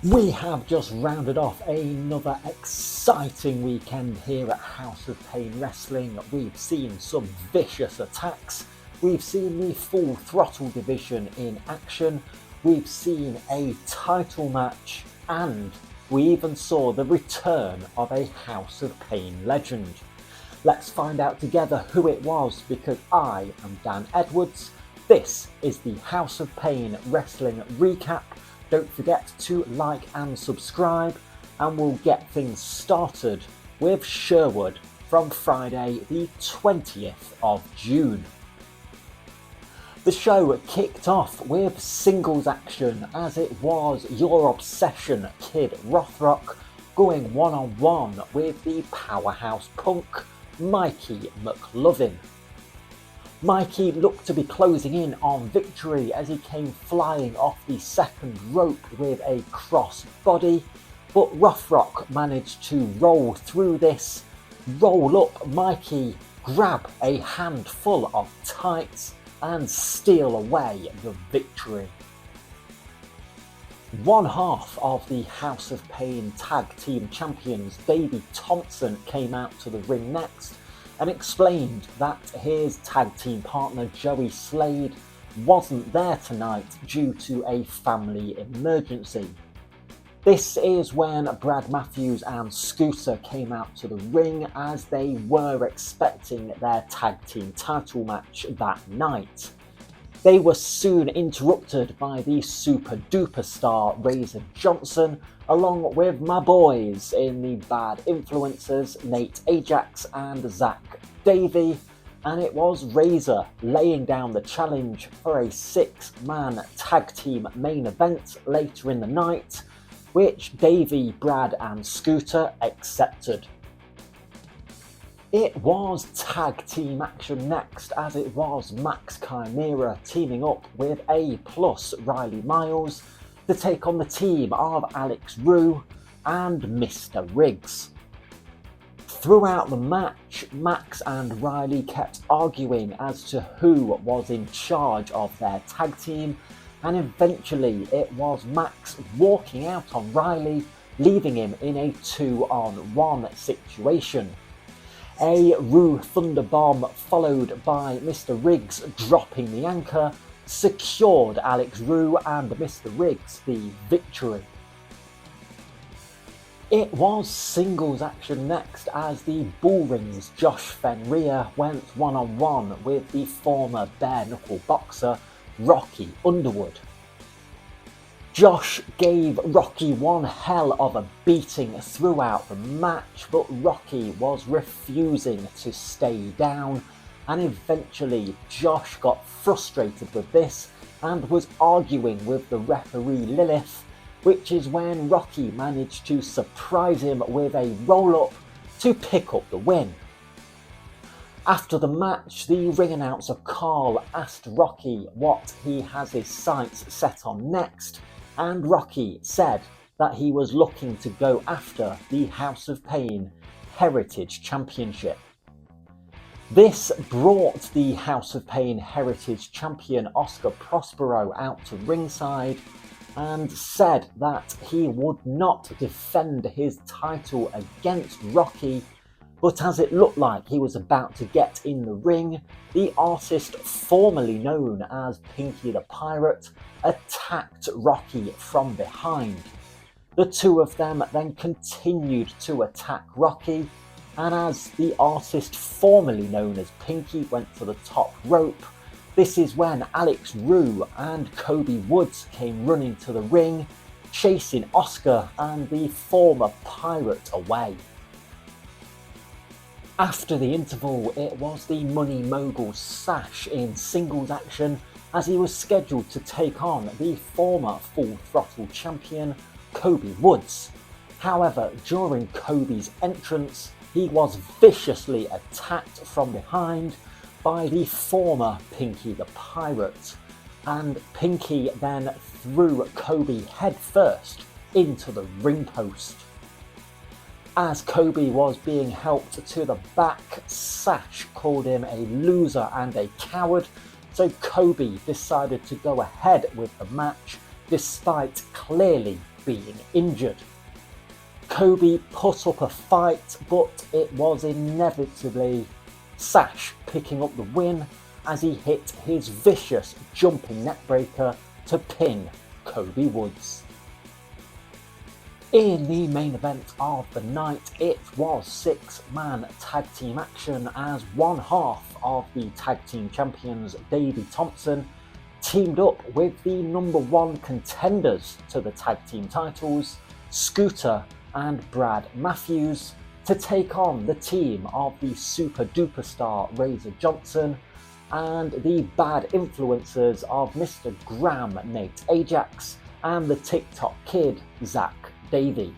We have just rounded off another exciting weekend here at House of Pain Wrestling. We've seen some vicious attacks. We've seen the Full Throttle division in action. We've seen a title match, and we even saw the return of a House of Pain legend. Let's find out together who it was, because I am Dan Edwards. This is the House of Pain Wrestling Recap. Don't forget to like and subscribe, and we'll get things started with Sherwood from Friday the 20th of June. The show kicked off with singles action, as it was Your Obsession Kid Rothrock going one-on-one with the powerhouse punk Mikey McLovin. Mikey looked to be closing in on victory as he came flying off the second rope with a cross body, but Rothrock managed to roll through this, roll up Mikey, grab a handful of tights and steal away the victory. One half of the House of Pain Tag Team Champions, Davey Thompson, came out to the ring next and explained that his tag team partner Joey Slade wasn't there tonight due to a family emergency. This is when Brad Matthews and Scooter came out to the ring, as they were expecting their tag team title match that night. They were soon interrupted by the super duper star Razor Johnson, along with my boys in the Bad Influencers, Nate Ajax and Zach Davey, and it was Razor laying down the challenge for a 6-man tag team main event later in the night, which Davey, Brad and Scooter accepted. It was tag team action next, as it was Max Chimera teaming up with A+ Riley Miles to take on the team of Alex Rue and Mr. Riggs. Throughout the match, Max and Riley kept arguing as to who was in charge of their tag team, and eventually it was Max walking out on Riley, leaving him in a 2-on-1 situation. A Rue Thunderbomb, followed by Mr. Riggs dropping the anchor, secured Alex Rue and Mr. Riggs the victory. It was singles action next, as the Bullring's Josh Fenrir went one-on-one with the former bare knuckle boxer Rocky Underwood. Josh gave Rocky one hell of a beating throughout the match, but Rocky was refusing to stay down, and eventually Josh got frustrated with this and was arguing with the referee Lilith, which is when Rocky managed to surprise him with a roll-up to pick up the win. After the match, the ring announcer Carl asked Rocky what he has his sights set on next, and Rocky said that he was looking to go after the House of Pain Heritage Championship. This brought the House of Pain Heritage Champion Oscar Prospero out to ringside and said that he would not defend his title against Rocky, but as it looked like he was about to get in the ring, the artist formerly known as Pinky the Pirate attacked Rocky from behind. The two of them then continued to attack Rocky, and as the artist formerly known as Pinky went to the top rope, this is when Alex Rue and Kobe Woods came running to the ring, chasing Oscar and the former Pirate away. After the interval, it was the Money Mogul Sash in singles action, as he was scheduled to take on the former Full Throttle champion Kobe Woods. However, during Kobe's entrance, he was viciously attacked from behind by the former Pinky the Pirate, and Pinky then threw Kobe headfirst into the ring post. As Kobe was being helped to the back, Sash called him a loser and a coward, so Kobe decided to go ahead with the match despite clearly being injured. Kobe put up a fight, but it was inevitably Sash picking up the win as he hit his vicious jumping neckbreaker to pin Kobe Woods. In the main event of the night, it was 6-man tag team action as one half of the tag team champions Davey Thompson teamed up with the number one contenders to the tag team titles, Scooter and Brad Matthews, to take on the team of the super duper star Razor Johnson and the bad influences of Mr. Graham Nate Ajax and the TikTok kid Zach Davey.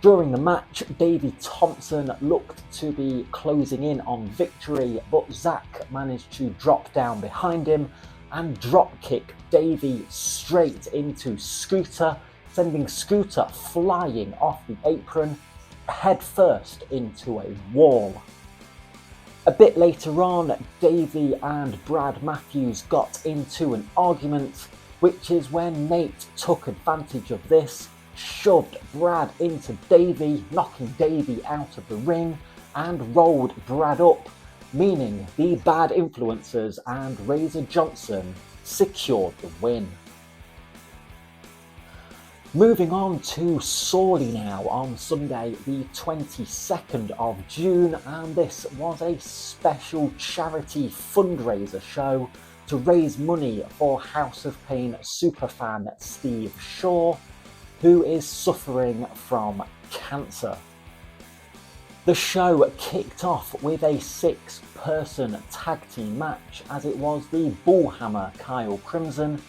During the match, Davey Thompson looked to be closing in on victory, but Zach managed to drop down behind him and dropkick Davey straight into Scooter, sending Scooter flying off the apron head first into a wall. A bit later on, Davey and Brad Matthews got into an argument, which is when Nate took advantage of this, shoved Brad into Davey, knocking Davey out of the ring, and rolled Brad up, meaning the bad influences and Razor Johnson secured the win. Moving on to Sawley now on Sunday the 22nd of June, and this was a special charity fundraiser show to raise money for House of Pain superfan Steve Shaw, who is suffering from cancer. The show kicked off with a 6-person tag team match as it was the Bullhammer Kyle Crimson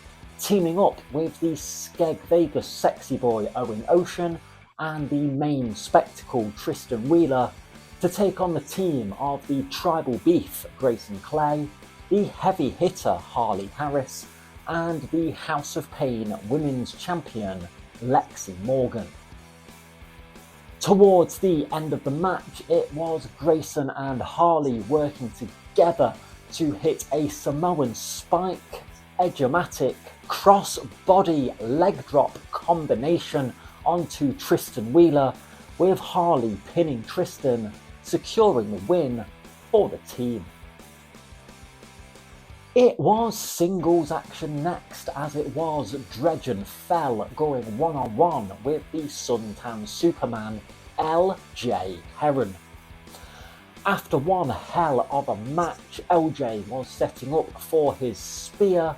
teaming up with the Skeg Vegas sexy boy Owen Ocean and the main spectacle Tristan Wheeler to take on the team of the Tribal Beef Grayson Clay, the heavy hitter Harley Harris, and the House of Pain Women's Champion Lexi Morgan. Towards the end of the match, it was Grayson and Harley working together to hit a Samoan spike, Edge-O-Matic, cross-body leg drop combination onto Tristan Wheeler, with Harley pinning Tristan, securing the win for the team. It was singles action next, as it was Dredgen Fell going one-on-one with the Suntan Superman LJ Heron. After one hell of a match, LJ was setting up for his spear,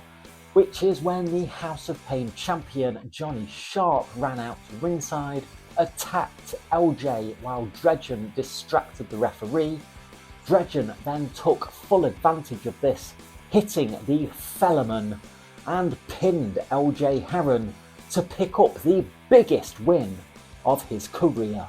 which is when the House of Pain champion Johnny Sharp ran out to ringside, attacked LJ while Dredgen distracted the referee. Dredgen then took full advantage of this, hitting the Fellerman and pinned LJ Heron to pick up the biggest win of his career.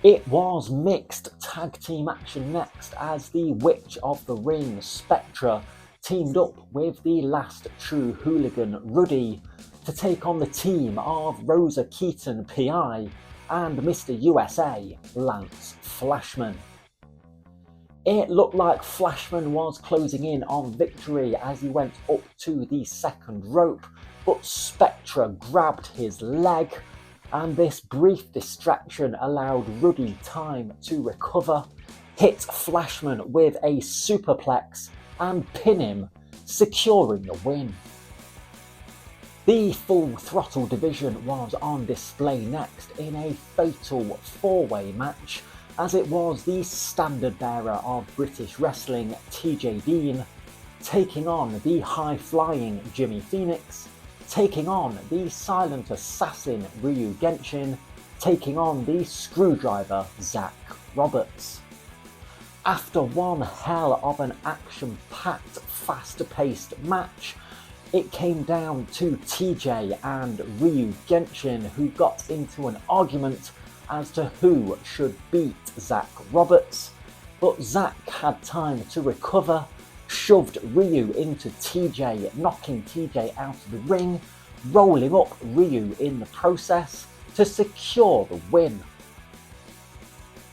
It was mixed tag team action next as the Witch of the Ring Spectra teamed up with the last true hooligan Ruddy to take on the team of Rosa Keaton PI and Mr. USA Lance Flashman. It looked like Flashman was closing in on victory as he went up to the second rope, but Spectra grabbed his leg, and this brief distraction allowed Ruddy time to recover, hit Flashman with a superplex and pin him, securing the win. The Full Throttle division was on display next in a fatal 4-way match, as it was the standard bearer of British wrestling TJ Dean taking on the high-flying Jimmy Phoenix, taking on the silent assassin Ryu Genshin, taking on the screwdriver Zach Roberts. After one hell of an action-packed, fast-paced match, it came down to TJ and Ryu Genshin, who got into an argument as to who should beat Zach Roberts, but Zach had time to recover, shoved Ryu into TJ, knocking TJ out of the ring, rolling up Ryu in the process to secure the win.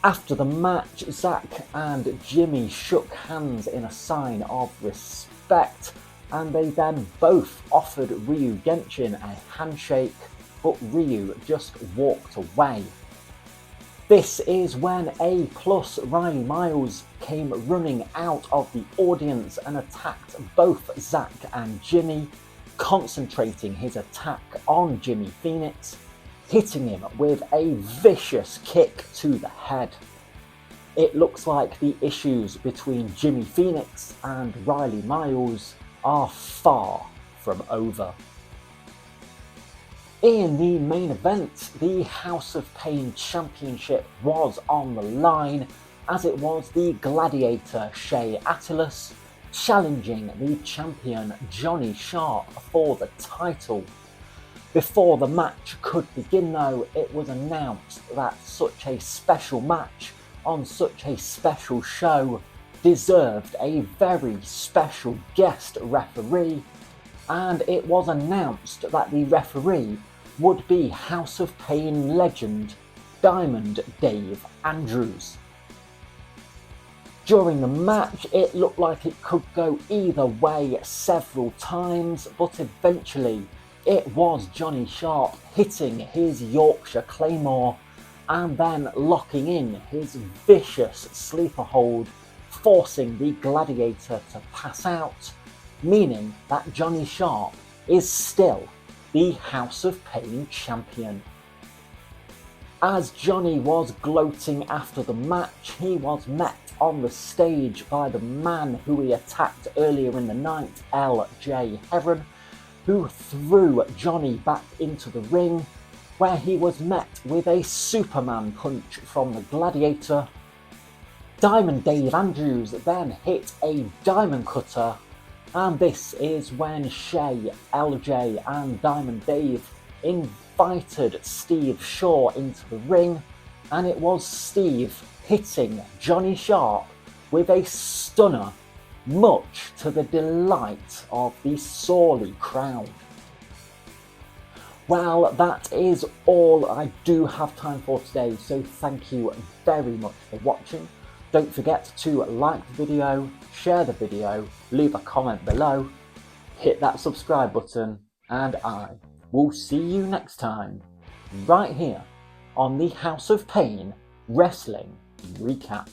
After the match, Zach and Jimmy shook hands in a sign of respect, and they then both offered Ryu Genshin a handshake, but Ryu just walked away. This is when A+ Riley Miles came running out of the audience and attacked both Zack and Jimmy, concentrating his attack on Jimmy Phoenix, hitting him with a vicious kick to the head. It looks like the issues between Jimmy Phoenix and Riley Miles are far from over. In the main event, the House of Pain Championship was on the line, as it was the Gladiator Shea Attilus challenging the champion Johnny Sharp for the title. Before the match could begin though, it was announced that such a special match on such a special show deserved a very special guest referee, and it was announced that the referee would be House of Pain legend Diamond Dave Andrews. During the match, it looked like it could go either way several times, but eventually it was Johnny Sharp hitting his Yorkshire Claymore and then locking in his vicious sleeper hold, forcing the Gladiator to pass out, meaning that Johnny Sharp is still the House of Pain champion. As Johnny was gloating after the match, he was met on the stage by the man who he attacked earlier in the night, LJ Heron, who threw Johnny back into the ring, where he was met with a Superman punch from the Gladiator. Diamond Dave Andrews then hit a Diamond Cutter, and this is when Shea, LJ and Diamond Dave invited Steve Shaw into the ring, and it was Steve hitting Johnny Sharp with a stunner, much to the delight of the Sawley crowd. Well, that is all I do have time for today, so thank you very much for watching. Don't forget to like the video, share the video, leave a comment below, hit that subscribe button, and I will see you next time, right here on the House of Pain Wrestling Recap.